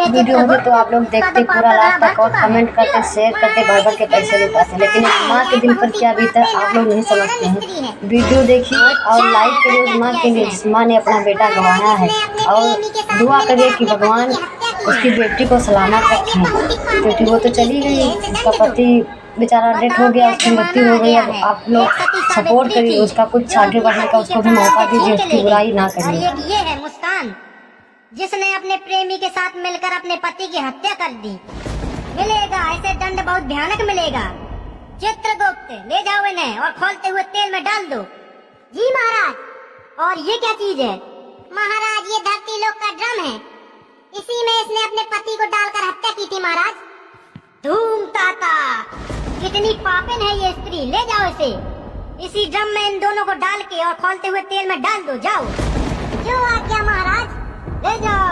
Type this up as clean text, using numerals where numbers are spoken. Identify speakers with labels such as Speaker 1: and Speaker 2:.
Speaker 1: Video होगी तो आप लोग देखते पूरा लास्ट तक और कमेंट करते, शेयर करते, भर भर के पैसे लुटाते, लेकिन माँ के दिल पर क्या बीता आप लोग नहीं समझते हैं। वीडियो देखिए और लाइक करिए उस माँ के लिए जिस माँ ने अपना बेटा गंवाया है, और दुआ करिए कि भगवान उसकी बेटी को सलामत रखें, क्योंकि वो तो चली गई, उसका पति बेचारा डेथ हो गया, उसकी मृत्यु हो गई। अब आप लोग सपोर्ट करिए, उसका कुछ आगे बढ़ने का उसको भी मौका दीजिए, उसकी बुराई ना करिए।
Speaker 2: ये है मुस्कान जिसने अपने प्रेमी के साथ मिलकर अपने पति की हत्या कर दी। मिलेगा ऐसे दंड बहुत भयानक मिलेगा। चित्रगुप्त ले जाओ इन्हें और खोलते हुए तेल में डाल दो। जी महाराज। और ये क्या चीज है? महाराज ये धरती लोक का ड्रम है, इसी में इसने अपने पति को डालकर हत्या की थी महाराज। धूम ताता, कितनी पापिन है ये स्त्री। ले जाओ इसे, इसी ड्रम में इन दोनों को डाल के और खोलते हुए तेल में डाल दो। जाओ। जो आज्ञा महाराज, ले जाओ।